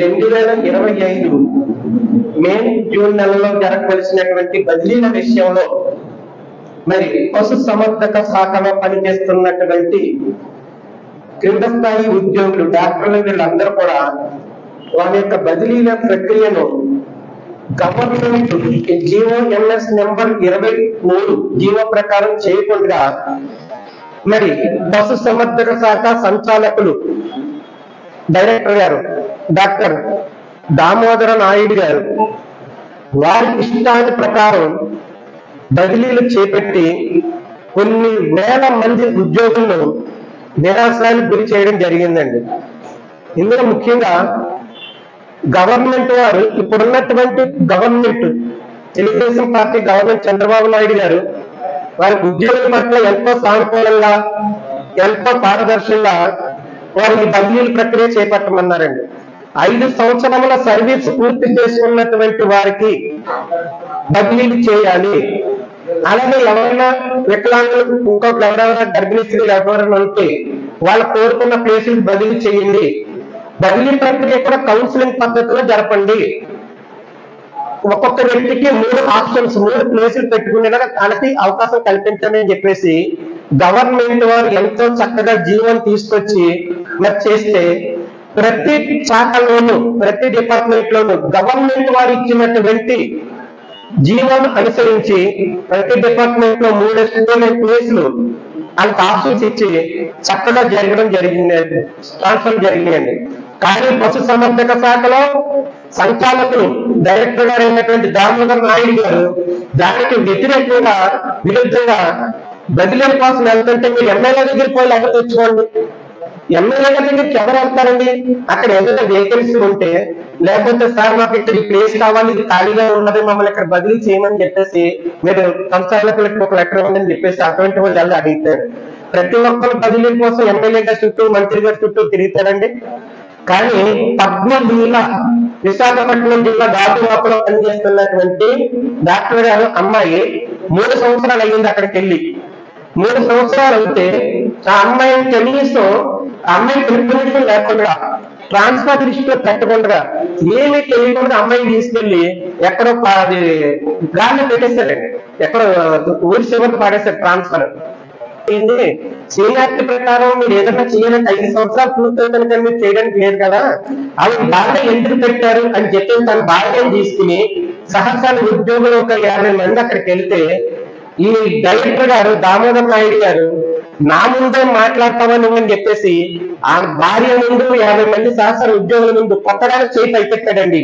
2025 May June నెలలో జరగవలసినటువంటి బదిలీల విషయంలో మరి పశు సంవర్ధక శాఖలో పనిచేస్తున్నటువంటి క్రింద స్థాయి ఉద్యోగులు డాక్టర్లు వీళ్ళందరూ కూడా వాళ్ళ యొక్క బదిలీల ప్రక్రియను government GO MS number 23 GO ప్రకారం చేయకుండా మరి పశు సంవర్ధక శాఖ సంచాలకులు డైరెక్టర్ గారు డాక్టర్ దామోదర నాయుడు గారు వారి ఇష్టాన్ని ప్రకారం బదిలీలు చేపట్టి కొన్ని వేల మంది ఉద్యోగులను నిరాశలకు గురి చేయడం జరిగిందండి. ఇందులో ముఖ్యంగా గవర్నమెంట్ వారు ఇప్పుడున్నటువంటి government Telugu Desam party government Chandrababu Naidu గారు వారి ఉద్యోగుల పట్ల ఎంతో సానుకూలంగా ఎంతో పారదర్శకంగా వారికి బదిలీల ప్రక్రియ చేపట్టమన్నారండి. 5 సంవత్సరముల సర్వీస్ పూర్తి చేసుకున్నటువంటి వారికి బదిలీలు చేయాలి. అలాగే ఎవరైనా వికలాంగులు ఇంకొకరు ఎవరైనా గర్భిణీ స్త్రీలు ఎవరైనా ఉంటే వాళ్ళ కోరుకున్న ప్లేసులకు బదిలీ చేయండి. బదిలీ ప్రక్రియ కూడా కౌన్సిలింగ్ పద్ధతిలో జరపండి. ఒక్కొక్క వ్యక్తికి 3 ఆప్షన్స్ 3 ప్లేసులు పెట్టుకునేలాగా తనకి అవకాశం కల్పించండి అని చెప్పేసి గవర్నమెంట్ వారు ఎంతో చక్కగా జీవోని తీసుకొచ్చి మరి చేస్తే ప్రతి శాఖలోనూ ప్రతి డిపార్ట్మెంట్ లోనూ గవర్నమెంట్ వారు ఇచ్చినటువంటి జీవోను అనుసరించి ప్రతి డిపార్ట్మెంట్ లో 3 ప్లేసులు వాళ్ళకి ఆప్షన్స్ ఇచ్చి చక్కగా జరగడం జరిగింది, ట్రాన్స్ఫర్ జరిగిందండి. కానీ పశు సంవర్ధక శాఖలో సంచాలకులు డైరెక్టర్ గారు అయినటువంటి దామోదర నాయుడు గారు దానికి వ్యతిరేకంగా విరుద్ధంగా బదిలీల కోసం వెళ్తుంటే మీరు ఎమ్మెల్యే దగ్గర పోయి ఎవరు తెచ్చుకోండి, ఎమ్మెల్యే దగ్గరికి ఎవరు వెళ్తారండి? అక్కడ ఏదైనా వేకెన్సీ ఉంటే లేకపోతే సార్ మాకు ఇక్కడ ప్లేస్ కావాలి, ఇది ఖాళీగా ఉన్నది, మమ్మల్ని ఇక్కడ బదిలీ చేయమని చెప్పేసి మీరు సంచాలకులకు ఒక లెటర్ ఇవ్వండి చెప్పేసి అటువంటి వాళ్ళు వెళ్ళి అడిగితారు. ప్రతి ఒక్కరు బదిలీ కోసం ఎమ్మెల్యే గారి చుట్టూ మంత్రి గారి చుట్టూ తిరుగుతారండి. కానీ పద్మలీల విశాఖపట్నం జిల్లా గాజువాకలో పనిచేస్తున్నటువంటి డాక్టర్ గారు అమ్మాయి 3 సంవత్సరాలు అయ్యింది అక్కడికి వెళ్ళి. 3 సంవత్సరాలు అయితే ఆ అమ్మాయిని కనీసం అమ్మాయి ఇన్ఫర్మేషన్ లేకుండా ట్రాన్స్ఫర్ లిస్ట్ లో పెట్టకుండా ఏమీ తెలియకుండా అమ్మాయిని తీసుకెళ్లి ఎక్కడో గాలి పెట్టేశారండి, ఎక్కడో ఊరి చివరికి పాడేశారు ట్రాన్స్ఫర్. సీనియారిటీ ప్రకారం మీరు ఏదైనా చేయాలంటే 5 సంవత్సరాలు పూర్తవుతుంది కానీ మీరు చేయడానికి లేదు కదా, అవి బాగా ఎందుకు పెట్టారు అని చెప్పి తన భార్యను తీసుకుని సహసాల ఉద్యోగులు ఒక 50 మంది అక్కడికి వెళ్తే ఈ డైరెక్టర్ గారు దామోదర్ నాయుడు గారు నా ముందే మాట్లాడతామని అని చెప్పేసి ఆ భార్య ముందు 50 మంది సహసాల ఉద్యోగుల ముందు కొత్తగా చేయి పైపెట్టాడండి.